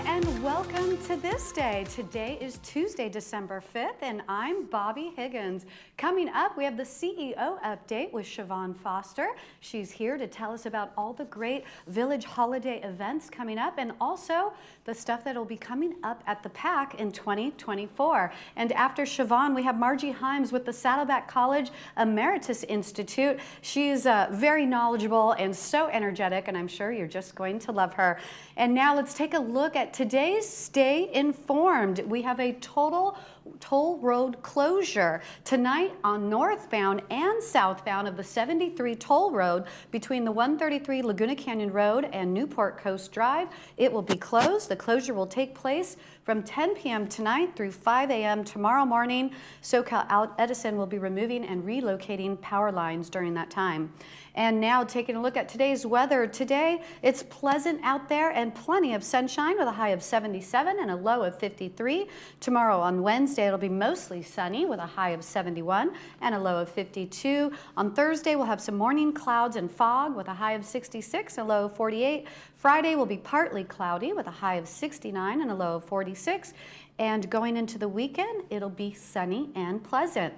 and welcome to This Day. Today is Tuesday, December 5th, and I'm Bobby Higgins. Coming up, we have the CEO update with Siobhan Foster. She's here to tell us about all the great village holiday events coming up and also the stuff that will be coming up at the PAC in 2024. And after Siobhan, we have Margie Himes with the Saddleback College Emeritus Institute. She's very knowledgeable and so energetic, and I'm sure you're just going to love her. And now let's take a look at today's Stay Informed. We have a total toll road closure tonight on northbound and southbound of the 73 toll road between the 133 Laguna Canyon Road and Newport Coast Drive. It will be closed. The closure will take place from 10 p.m. tonight through 5 a.m. tomorrow morning. SoCal Edison will be removing and relocating power lines during that time. And now taking a look at today's weather. Today, it's pleasant out there and plenty of sunshine with a high of 77 and a low of 53. Tomorrow on Wednesday, it'll be mostly sunny with a high of 71 and a low of 52. On Thursday, we'll have some morning clouds and fog with a high of 66 and a low of 48. Friday will be partly cloudy with a high of 69 and a low of 46. And going into the weekend, it'll be sunny and pleasant.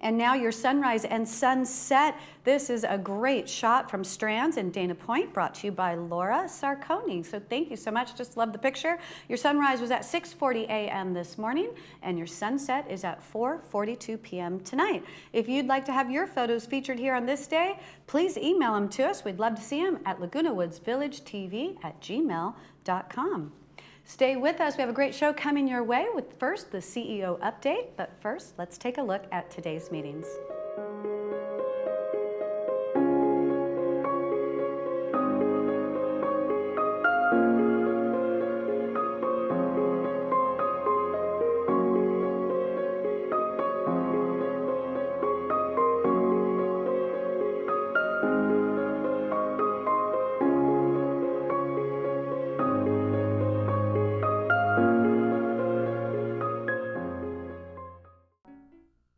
And now your sunrise and sunset. This is a great shot from Strands and Dana Point, brought to you by Laura Sarconi. So thank you so much. Just love the picture. Your sunrise was at 6:40 a.m. this morning, and your sunset is at 4:42 p.m. tonight. If you'd like to have your photos featured here on This Day, please email them to us. We'd love to see them at lagunawoodsvillagetv@gmail.com. Stay with us. We have a great show coming your way with first the CEO update. But first, let's take a look at today's meetings.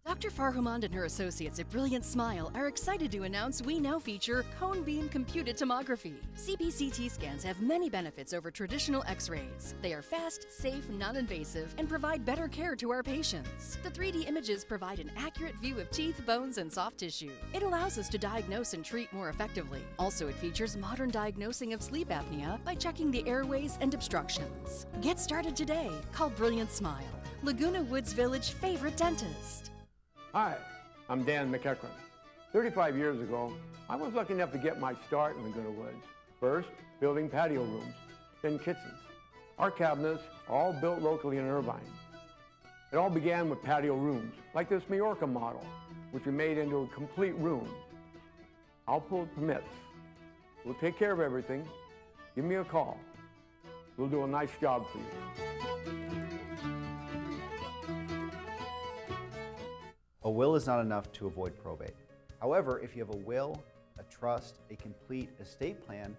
Dr. Farhumand and her associates at Brilliant Smile are excited to announce we now feature cone beam computed tomography. CBCT scans have many benefits over traditional x-rays. They are fast, safe, non-invasive, and provide better care to our patients. The 3D images provide an accurate view of teeth, bones, and soft tissue. It allows us to diagnose and treat more effectively. Also, it features modern diagnosing of sleep apnea by checking the airways and obstructions. Get started today. Call Brilliant Smile, Laguna Woods Village favorite dentist. Hi, I'm Dan McEachran. 35 years ago, I was lucky enough to get my start in Laguna Woods. First, building patio rooms, then kitchens. Our cabinets, all built locally in Irvine. It all began with patio rooms, like this Majorca model, which we made into a complete room. I'll pull permits. We'll take care of everything. Give me a call. We'll do a nice job for you. A will is not enough to avoid probate. However, if you have a will, a trust, a complete estate plan,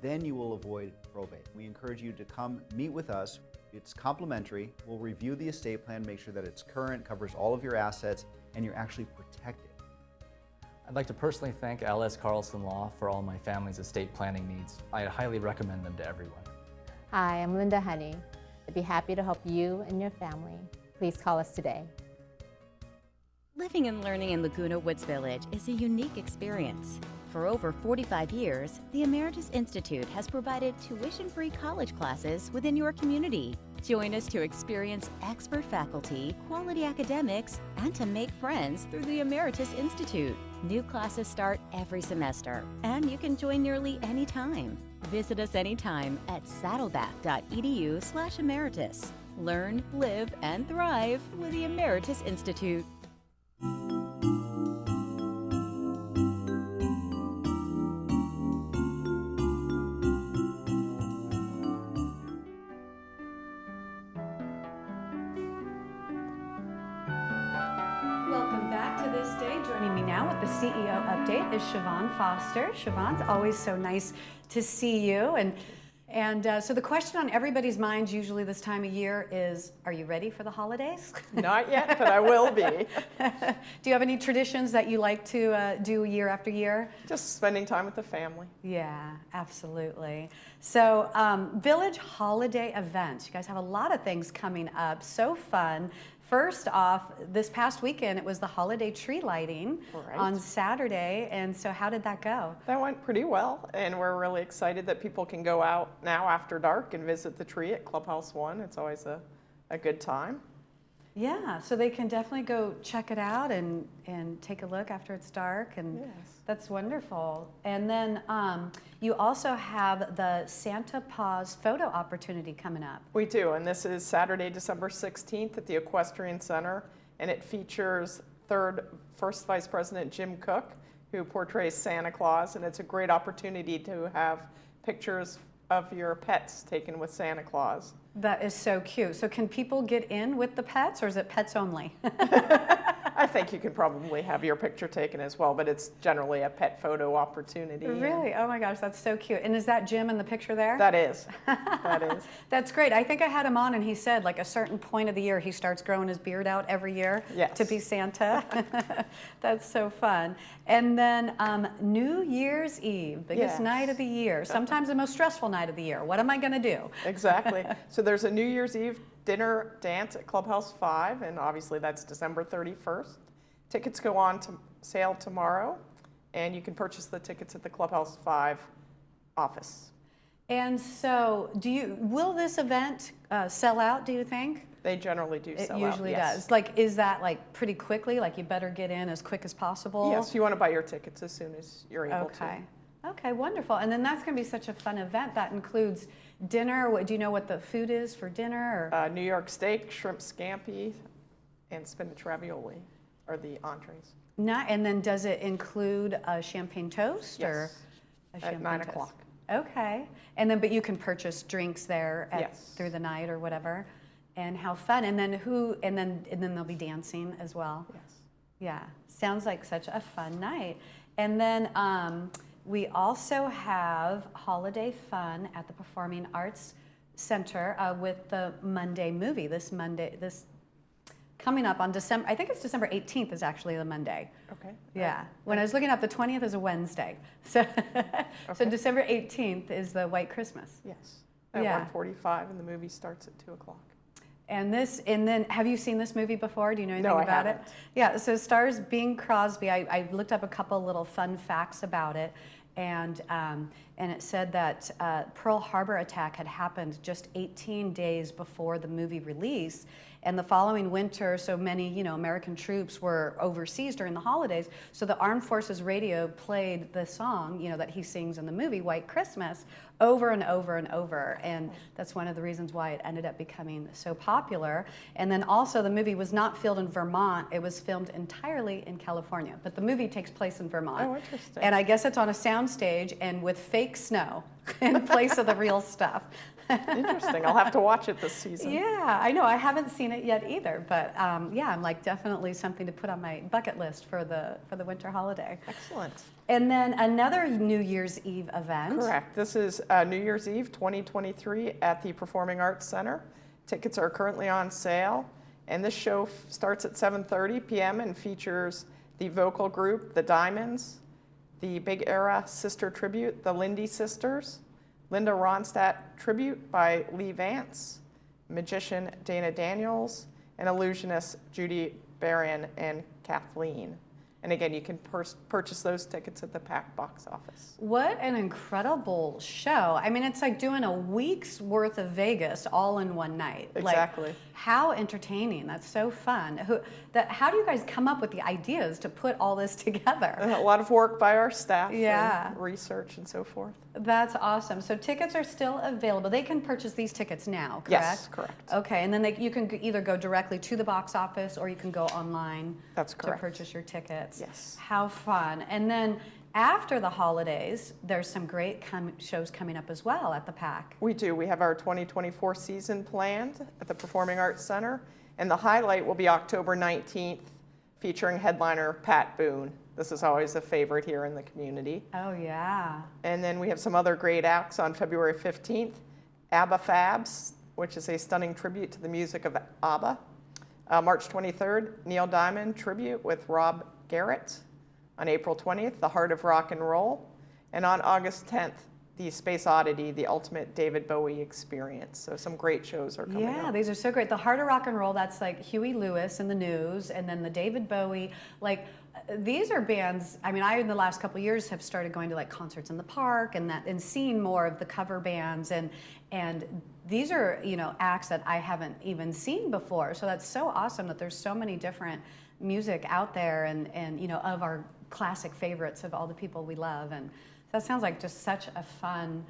then you will avoid probate. We encourage you to come meet with us. It's complimentary. We'll review the estate plan, make sure that it's current, covers all of your assets, and you're actually protected. I'd like to personally thank L.S. Carlson Law for all my family's estate planning needs. I highly recommend them to everyone. Hi, I'm Linda Honey. I'd be happy to help you and your family. Please call us today. Living and learning in Laguna Woods Village is a unique experience. For over 45 years, the Emeritus Institute has provided tuition-free college classes within your community. Join us to experience expert faculty, quality academics, and to make friends through the Emeritus Institute. New classes start every semester, and you can join nearly any time. Visit us anytime at saddleback.edu/emeritus. Learn, live, and thrive with the Emeritus Institute. Welcome back to This Day. Joining me now with the CEO update is Siobhan Foster. Siobhan, it's always so nice to see you. And And so the question on everybody's minds usually this time of year is, are you ready for the holidays? Not yet, but I will be. Do you have any traditions that you like to do year after year? Just spending time with the family. Yeah, absolutely. So village holiday events. You guys have a lot of things coming up. So fun. First off, this past weekend, it was the holiday tree lighting on Saturday. And so how did that go? That went pretty well, and we're really excited that people can go out now after dark and visit the tree at Clubhouse 1. It's always a good time. Yeah, so they can definitely go check it out and take a look after it's dark, and Yes. that's wonderful. And then you also have the Santa Paws photo opportunity coming up. We do, and this is Saturday, December 16th at the Equestrian Center, and it features First Vice President Jim Cook, who portrays Santa Claus, and it's a great opportunity to have pictures of your pets taken with Santa Claus. That is so cute. So can people get in with the pets, or is it pets only? I think you can probably have your picture taken as well, but it's generally a pet photo opportunity. Really? Oh my gosh, that's so cute. And is that Jim in the picture there? That is. That is. That's great. I think I had him on and he said like a certain point of the year he starts growing his beard out every year to be Santa. That's so fun. And then New Year's Eve, biggest night of the year, sometimes the most stressful night of the year. What am I going to do? Exactly. So there's a New Year's Eve dinner dance at Clubhouse 5, and obviously that's December 31st. Tickets go on to sale tomorrow, and you can purchase the tickets at the Clubhouse 5 office. And so will this event sell out, do you think? They generally do sell out. It usually yes. does. Like, is that like pretty quickly? Like you better get in as quick as possible? Yes, you want to buy your tickets as soon as you're able to. Okay, wonderful. And then that's going to be such a fun event. That includes dinner. Do you know what the food is for dinner? Or? New York steak, shrimp scampi, and spinach ravioli are the entrees. And then does it include a champagne toast? Yes, or a champagne at 9 toast? o'clock. Okay. And then, but you can purchase drinks there through the night or whatever. And how fun. And then and then there'll be dancing as well. Yes. Yeah. Sounds like such a fun night. And then we also have holiday fun at the Performing Arts Center with the Monday movie. This coming up on December, I think it's December 18th is actually the Monday. Okay. Yeah. When I was looking up, the 20th is a Wednesday. So, so December 18th is the White Christmas. Yes. At 1:45, and the movie starts at 2 o'clock. And then, have you seen this movie before? Do you know anything No, about I it? haven't. Yeah, so it stars Bing Crosby. I looked up a couple little fun facts about it, and it said that Pearl Harbor attack had happened just 18 days before the movie release. And the following winter, so many, American troops were overseas during the holidays. So the Armed Forces radio played the song, that he sings in the movie, White Christmas, over and over and over. And that's one of the reasons why it ended up becoming so popular. And then also the movie was not filmed in Vermont. It was filmed entirely in California. But the movie takes place in Vermont. Oh, interesting. And I guess it's on a soundstage and with fake snow in place of the real stuff. Interesting. I'll have to watch it this season. Yeah, I know. I haven't seen it yet either, but yeah, I'm like definitely something to put on my bucket list for the winter holiday. Excellent. And then another New Year's Eve event. Correct. This is New Year's Eve 2023 at the Performing Arts Center. Tickets are currently on sale, and this show starts at 7:30 p.m. and features the vocal group, the Diamonds, the Big Era Sister Tribute, the Lindy Sisters, Linda Ronstadt Tribute by Lee Vance, magician Dana Daniels, and illusionist Judy Barron and Kathleen. And again, you can purchase those tickets at the PAC box office. What an incredible show. I mean, it's like doing a week's worth of Vegas all in one night. Exactly. Like, how entertaining. That's so fun. How do you guys come up with the ideas to put all this together? A lot of work by our staff, Yeah. and research and so forth. That's awesome. So tickets are still available. They can purchase these tickets now, correct? Yes, correct. Okay, and then you can either go directly to the box office or you can go online That's correct. to purchase your tickets. Yes. How fun. And then after the holidays, there's some great shows coming up as well at the PAC. We do. We have our 2024 season planned at the Performing Arts Center, and the highlight will be October 19th featuring headliner Pat Boone. This is always a favorite here in the community. Oh, yeah. And then we have some other great acts on February 15th. ABBA Fabs, which is a stunning tribute to the music of ABBA. March 23rd, Neil Diamond tribute with Rob Garrett. On April 20th, The Heart of Rock and Roll. And on August 10th, the Space Oddity, the ultimate David Bowie experience. So some great shows are coming up. Yeah, these are so great. The Heart of Rock and Roll, that's like Huey Lewis in the News, and then the David Bowie, like these are bands. I mean, I in the last couple of years have started going to like concerts in the park and seeing more of the cover bands, and these are, you know, acts that I haven't even seen before. So that's so awesome that there's so many different music out there, and you know, of our classic favorites of all the people we love. And that sounds like just such a fun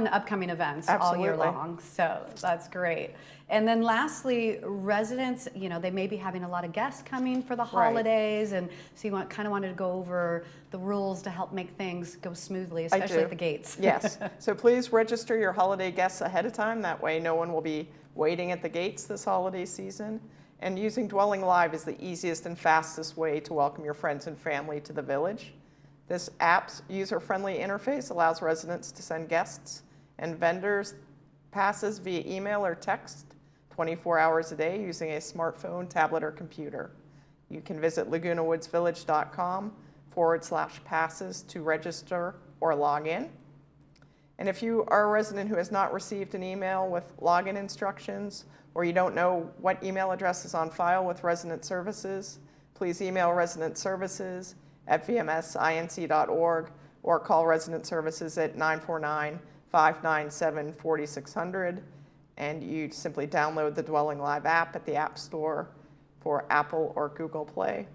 upcoming events all year long. So that's great. And then lastly, residents, you know, they may be having a lot of guests coming for the holidays, and so you kind of wanted to go over the rules to help make things go smoothly, especially at the gates. Yes. So please register your holiday guests ahead of time. That way no one will be waiting at the gates this holiday season. And using Dwelling Live is the easiest and fastest way to welcome your friends and family to the village. This app's user-friendly interface allows residents to send guests and vendors passes via email or text 24 hours a day using a smartphone, tablet, or computer. You can visit lagunawoodsvillage.com/passes to register or log in. And if you are a resident who has not received an email with login instructions, or you don't know what email address is on file with Resident Services, please email Resident Services at vmsinc.org or call Resident Services at 949-597-4600. And you simply download the Dwelling Live app at the App Store for Apple or Google Play.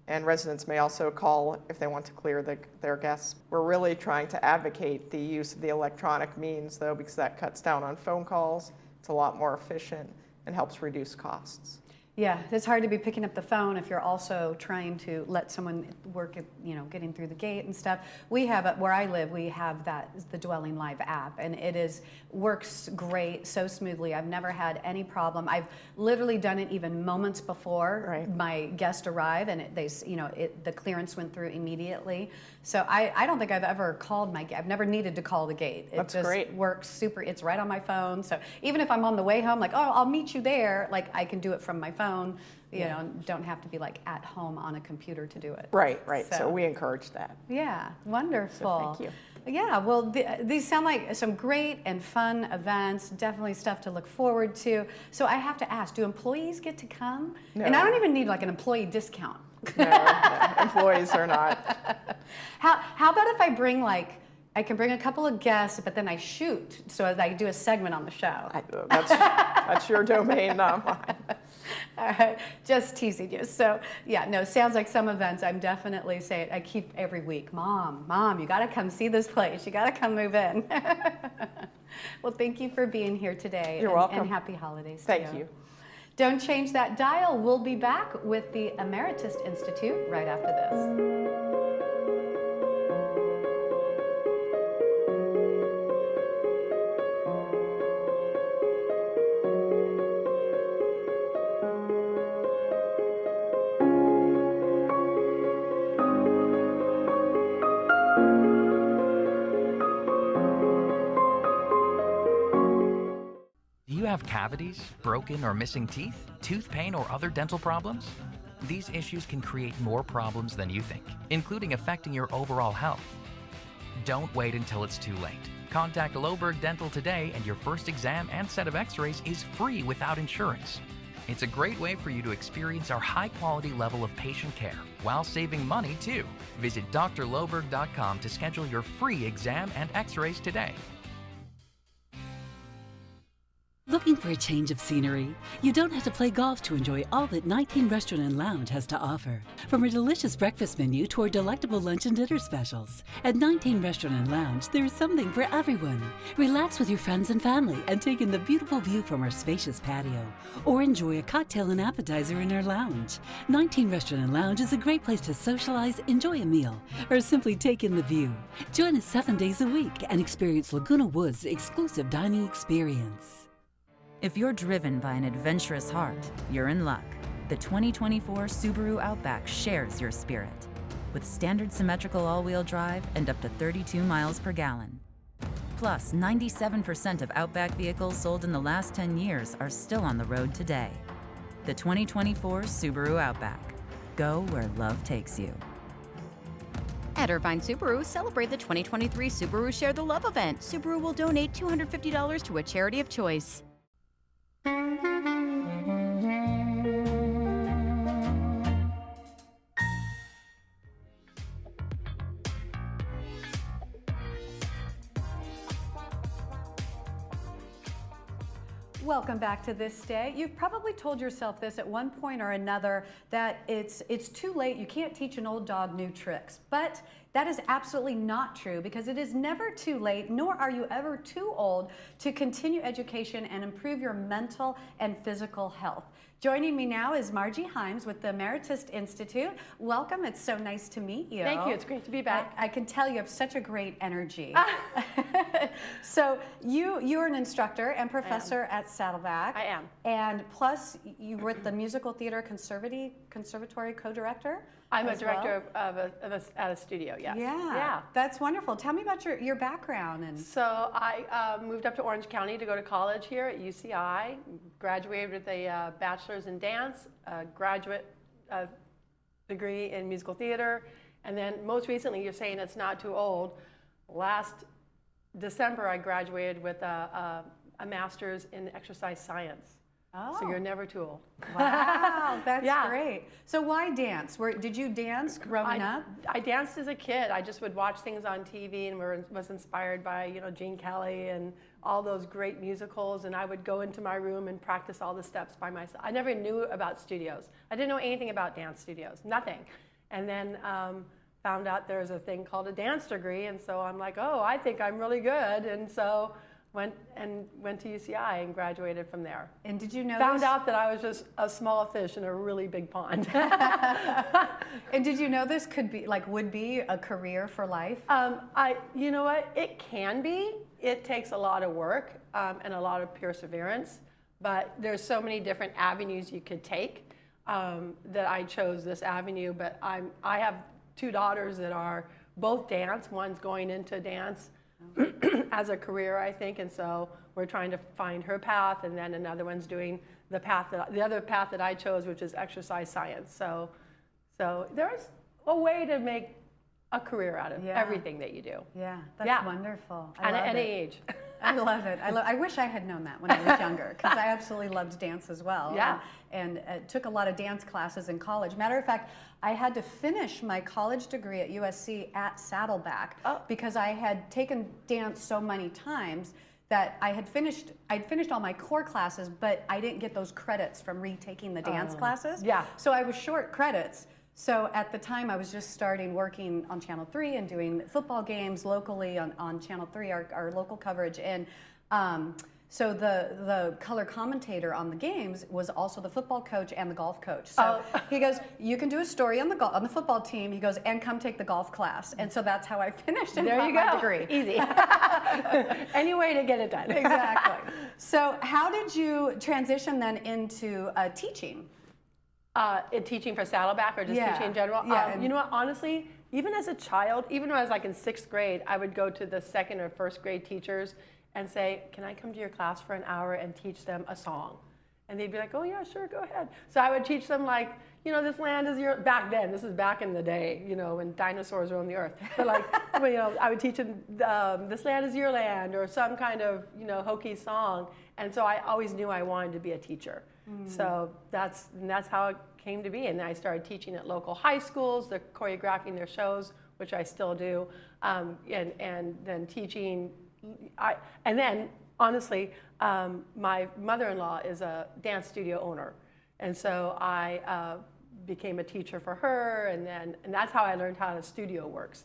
And residents may also call if they want to clear their guests. We're really trying to advocate the use of the electronic means, though, because that cuts down on phone calls. It's a lot more efficient and helps reduce costs. Yeah, it's hard to be picking up the phone if you're also trying to let someone work at, you know, getting through the gate and stuff. We have, where I live, we have the Dwelling Live app, and it works great, so smoothly. I've never had any problem. I've literally done it even moments before my guest arrived, and the clearance went through immediately. So I don't think I've ever called I've never needed to call the gate. It That's just great. Works super. It's right on my phone. So even if I'm on the way home, like, oh, I'll meet you there, like I can do it from my phone, you know, don't have to be like at home on a computer to do it. Right. So we encourage that. Yeah, wonderful. So thank you. Yeah, well, these sound like some great and fun events, definitely stuff to look forward to. So I have to ask, do employees get to come? No. And I don't even need like an employee discount. No, employees are not. How about if I bring I can bring a couple of guests, but then I shoot, so I do a segment on the show. That's your domain, not mine. All right, just teasing you. So yeah, no, sounds like some events I'm definitely saying, I keep every week, Mom, you gotta come see this place. You gotta come move in. Well, thank you for being here today. You're welcome. And happy holidays to Thank you. Don't change that dial. We'll be back with the Emeritus Institute right after this. Do you have cavities, broken or missing teeth, tooth pain, or other dental problems? These issues can create more problems than you think, including affecting your overall health. Don't wait until it's too late. Contact Loberg Dental today, and your first exam and set of x-rays is free without insurance. It's a great way for you to experience our high-quality level of patient care while saving money, too. Visit drloberg.com to schedule your free exam and x-rays today. Looking for a change of scenery? You don't have to play golf to enjoy all that 19 Restaurant and Lounge has to offer. From a delicious breakfast menu to our delectable lunch and dinner specials. At 19 Restaurant and Lounge, there is something for everyone. Relax with your friends and family and take in the beautiful view from our spacious patio. Or enjoy a cocktail and appetizer in our lounge. 19 Restaurant and Lounge is a great place to socialize, enjoy a meal, or simply take in the view. Join us 7 days a week and experience Laguna Woods' exclusive dining experience. If you're driven by an adventurous heart, you're in luck. the 2024 Subaru Outback shares your spirit. With standard symmetrical all-wheel drive and up to 32 miles per gallon. Plus, 97% of Outback vehicles sold in the last 10 years are still on the road today. The 2024 Subaru Outback. Go where love takes you. At Irvine Subaru, celebrate the 2023 Subaru Share the Love event. Subaru will donate $250 to a charity of choice. Welcome back to This Day. You've probably told yourself this at one point or another, that it's too late, you can't teach an old dog new tricks. But that is absolutely not true, because it is never too late, nor are you ever too old to continue education and improve your mental and physical health. Joining me now is Margie Himes with the Emeritus Institute. Welcome, it's so nice to meet you. Thank you, it's great to be back. I can tell you have such a great energy. So you're an instructor and professor at Saddleback. I am. And plus you were the Musical Theater Conservatory co-director. I'm a director at a studio, yes. Yeah, that's wonderful. Tell me about your background. So I moved up to Orange County to go to college here at UCI, graduated with a bachelor's in dance, a graduate degree in musical theater, and then most recently, you're saying it's not too old. Last December, I graduated with a master's in exercise science. Oh. So you're never too old. Wow, that's great. So why dance? Did you dance growing up? I danced as a kid. I just would watch things on TV and was inspired by, Gene Kelly and all those great musicals, and I would go into my room and practice all the steps by myself. I never knew about studios. I didn't know anything about dance studios, nothing. And then found out there's a thing called a dance degree, and so I'm like, oh, I think I'm really good, and so went to UCI and graduated from there. And did you know? Found out that I was just a small fish in a really big pond. And did you know this would be a career for life? You know what? It can be. It takes a lot of work and a lot of perseverance, but there's so many different avenues you could take that I chose this avenue. But I have two daughters that are both dance. One's going into dance as a career, I think, and so we're trying to find her path, and then another one's doing the other path that I chose, which is exercise science. So there's a way to make a career out of everything that you do. Yeah, that's wonderful. And at any age. I love it. I wish I had known that when I was younger, because I absolutely loved dance as well. Yeah. And took a lot of dance classes in college. Matter of fact, I had to finish my college degree at USC at Saddleback because I had taken dance so many times that I'd finished all my core classes, but I didn't get those credits from retaking the dance classes. Yeah. So I was short credits. So at the time, I was just starting working on Channel 3 and doing football games locally on Channel 3, our local coverage. And so the color commentator on the games was also the football coach and the golf coach. So he goes, you can do a story on the football team. He goes, and come take the golf class. And so that's how I finished and got my degree. Easy. Any way to get it done. Exactly. So how did you transition then into teaching? Teaching for Saddleback or just teaching in general? Yeah, you know what, honestly, even as a child, even when I was like in 6th grade, I would go to the 2nd or 1st grade teachers and say, can I come to your class for an hour and teach them a song? And they'd be like, oh yeah, sure, go ahead. So I would teach them like, this land is your, back then, this is back in the day, when dinosaurs were on the earth. But like, I would teach them, this land is your land, or some kind of, hokey song. And so I always knew I wanted to be a teacher. So that's how it came to be. And then I started teaching at local high schools, they're choreographing their shows, which I still do, and then teaching. And then, honestly, my mother-in-law is a dance studio owner. And so I became a teacher for her, and that's how I learned how the studio works,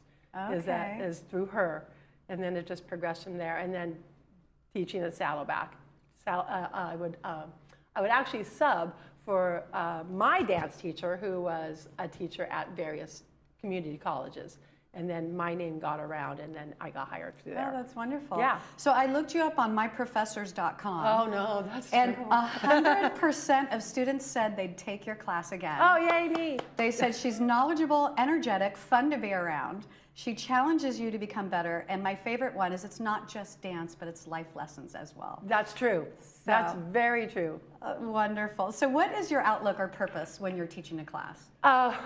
is through her. And then it just progressed from there. And then teaching at Saddleback. I would actually sub for my dance teacher, who was a teacher at various community colleges. And then my name got around, and then I got hired through there. Oh, that's wonderful. Yeah. So I looked you up on myprofessors.com. Oh, no, that's And true. 100% of students said they'd take your class again. Oh, yay, me. They said she's knowledgeable, energetic, fun to be around. She challenges you to become better. And my favorite one is it's not just dance, but it's life lessons as well. That's true. That's very true. Wonderful. So what is your outlook or purpose when you're teaching a class?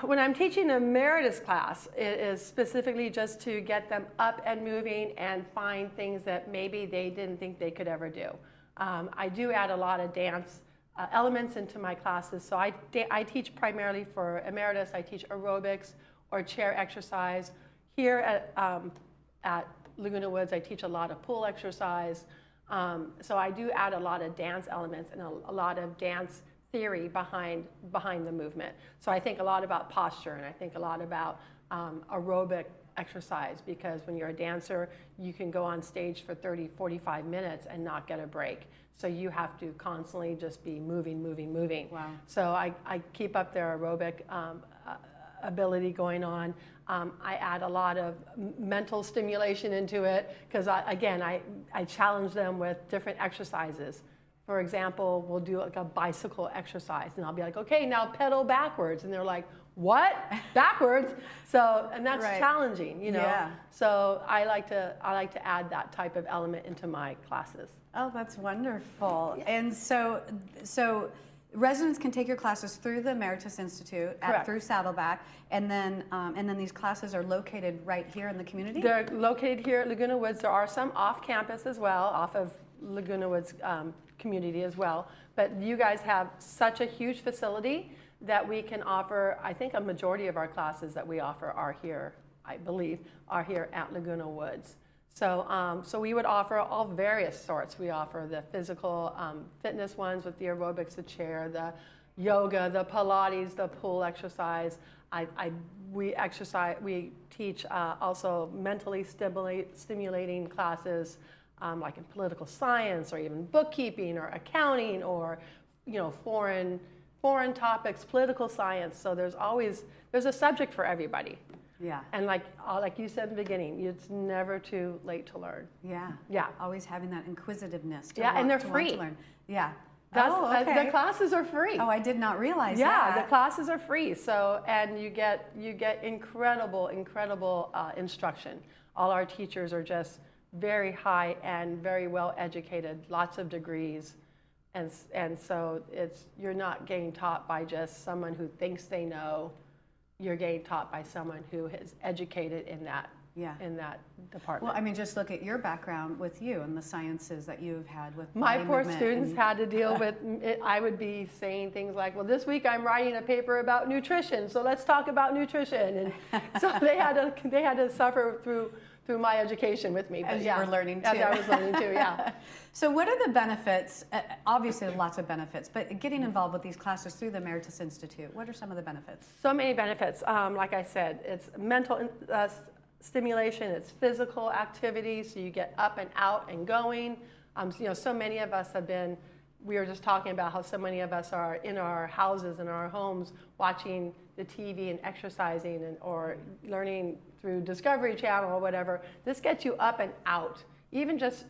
When I'm teaching a emeritus class, it is specifically just to get them up and moving and find things that maybe they didn't think they could ever do. I do add a lot of dance elements into my classes. So I teach primarily for emeritus. I teach aerobics or chair exercise. Here at Laguna Woods, I teach a lot of pool exercise. So I do add a lot of dance elements and a lot of dance theory behind the movement. So I think a lot about posture, and I think a lot about aerobic exercise, because when you're a dancer, you can go on stage for 30, 45 minutes and not get a break. So you have to constantly just be moving, moving, moving. Wow. So I keep up their aerobic ability going on. I add a lot of mental stimulation into it, because I challenge them with different exercises. For example, we'll do like a bicycle exercise, and I'll be like, okay, now pedal backwards. And they're like, what? Backwards? So, and that's challenging, you know? Yeah. So I like to add that type of element into my classes. Oh, that's wnderful. Yeah. And so residents can take your classes through the Emeritus Institute through Saddleback, and then these classes are located right here in the community? They're located here at Laguna Woods. There are some off campus as well, off of Laguna Woods community as well. But you guys have such a huge facility that we can offer. I think a majority of our classes that we offer are here, I believe, are here at Laguna Woods. So, so we would offer all various sorts. We offer the physical fitness ones with the aerobics, the chair, the yoga, the Pilates, the pool exercise. We teach also mentally stimulating classes like in political science, or even bookkeeping, or accounting, or foreign topics, political science. So there's a subject for everybody. Yeah. And like you said in the beginning, it's never too late to learn. Yeah. Yeah. Always having that inquisitiveness. And they're free. To learn. Yeah. The classes are free. Oh, I did not realize that. Yeah, the classes are free. So, and you get incredible instruction. All our teachers are just very high and very well educated, lots of degrees. And so you're not getting taught by just someone who thinks they know. You're getting taught by someone who is educated in that department. Well, I mean, just look at your background with you and the sciences that you've had with my body poor movement students had to deal with it. I would be saying things like, well, this week I'm writing a paper about nutrition, so let's talk about nutrition. And so they had to suffer through my education with me. But as you were learning too. As I was learning too, yeah. So what are the benefits? Obviously, lots of benefits, but getting involved with these classes through the Emeritus Institute, what are some of the benefits? So many benefits. Like I said, it's mental stimulation, it's physical activity, so you get up and out and going. So many of us we were just talking about how so many of us are in our houses and our homes watching the TV and exercising or learning through Discovery Channel or whatever. This gets you up and out. Even just,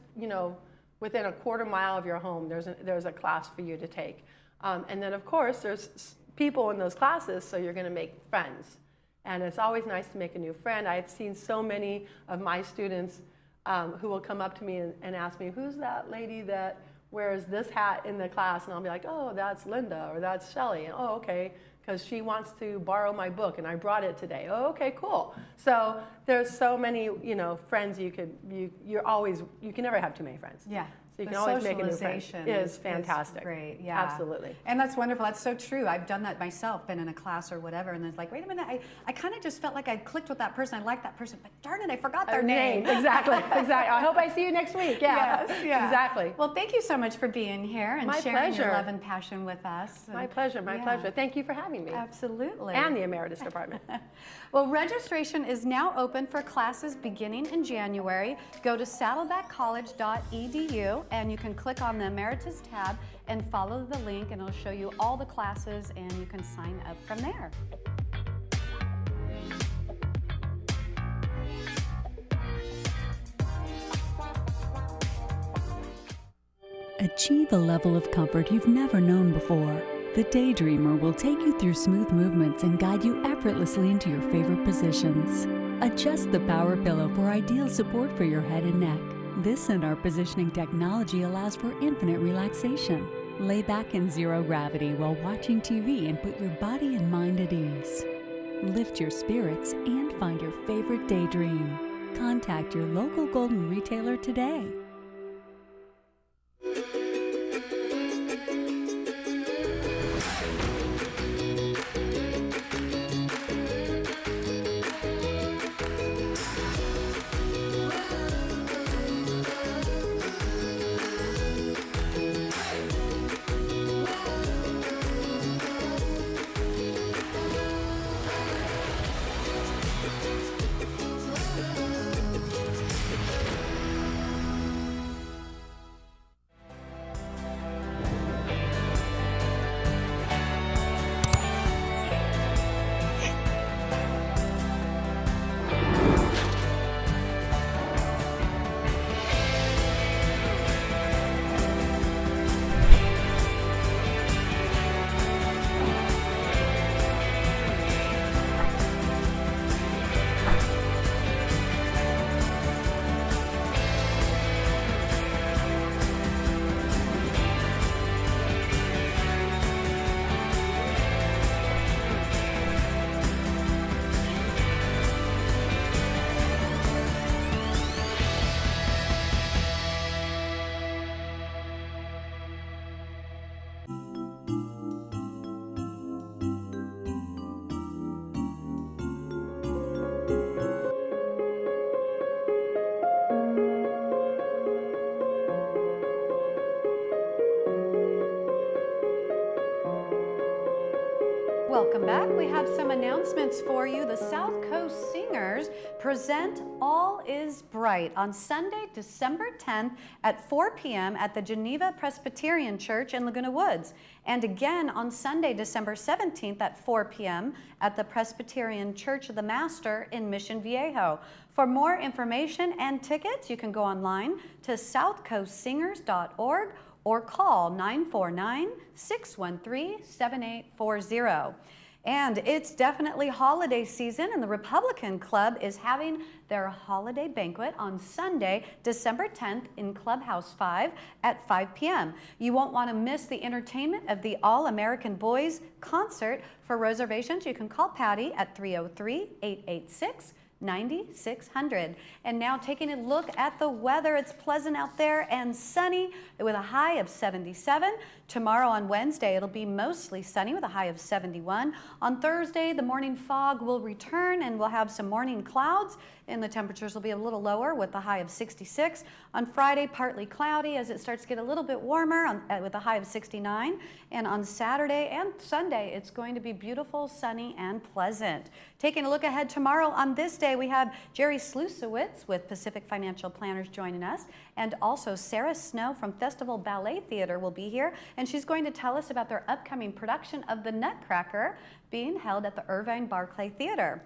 within a quarter mile of your home, there's a class for you to take. And then, of course, there's people in those classes, so you're going to make friends. And it's always nice to make a new friend. I've seen so many of my students who will come up to me and ask me, who's that lady that wears this hat in the class? And I'll be like, oh, that's Linda, or that's Shelley. And, oh, okay, because she wants to borrow my book, and I brought it today. Oh, okay, cool. So there's so many, friends you can never have too many friends. Yeah. So you can always make a new friend. It is fantastic. Is great, yeah. Absolutely. And that's wonderful. That's so true. I've done that myself, been in a class or whatever, and it's like, wait a minute, I kind of just felt like I clicked with that person. I liked that person, but darn it, I forgot their name. Exactly. I hope I see you next week. Yeah. Yes, yeah. Exactly. Well, thank you so much for being here and sharing your love and passion with us. My pleasure. My pleasure. Thank you for having me. Absolutely. And the Emeritus Department. Well, registration is now open for classes beginning in January. Go to saddlebackcollege.edu and you can click on the Emeritus tab and follow the link, and it'll show you all the classes and you can sign up from there. achieve a level of comfort you've never known before. The Daydreamer will take you through smooth movements and guide you effortlessly into your favorite positions. Adjust the power pillow for ideal support for your head and neck. This and our positioning technology allows for infinite relaxation. Lay back in zero gravity while watching TV and put your body and mind at ease. Lift your spirits and find your favorite daydream. Contact your local Golden retailer today. Welcome back. We have some announcements for you. The South Coast Singers present All Is Bright on Sunday, December 10th at 4 p.m. at the Geneva Presbyterian Church in Laguna Woods, and again on Sunday, December 17th at 4 p.m. at the Presbyterian Church of the Master in Mission Viejo. For more information and tickets, you can go online to southcoastsingers.org or call 949-613-7840. And it's definitely holiday season, and the Republican Club is having their holiday banquet on Sunday, December 10th in Clubhouse 5 at 5 p.m. You won't want to miss the entertainment of the All-American Boys concert. For reservations, you can call Patty at 303-886-9600. And now taking a look at the weather, it's pleasant out there and sunny with a high of 77. Tomorrow on Wednesday, it'll be mostly sunny with a high of 71. On Thursday, the morning fog will return and we'll have some morning clouds, and the temperatures will be a little lower with a high of 66. On Friday, partly cloudy as it starts to get a little bit warmer with a high of 69. And on Saturday and Sunday, it's going to be beautiful, sunny, and pleasant. Taking a look ahead tomorrow on this day, we have Jerry Slusowitz with Pacific Financial Planners joining us, and also Sarah Snow from Festival Ballet Theater will be here, and she's going to tell us about their upcoming production of The Nutcracker being held at the Irvine Barclay Theater.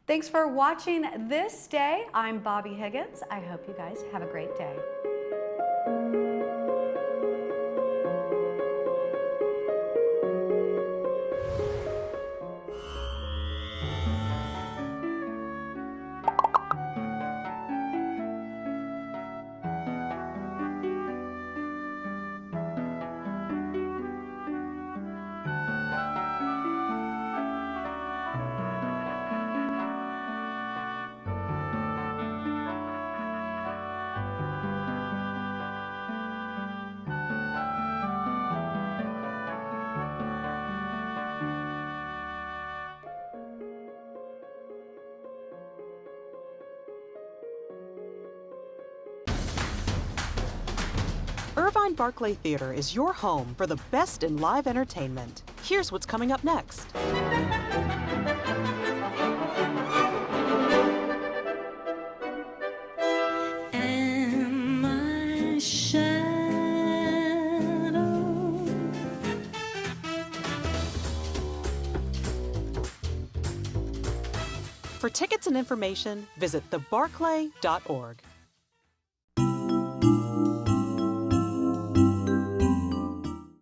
Thanks for watching This Day. I'm Bobby Higgins. I hope you guys have a great day. Irvine Barclay Theater is your home for the best in live entertainment. Here's what's coming up next. Am I shadow? For tickets and information, visit thebarclay.org.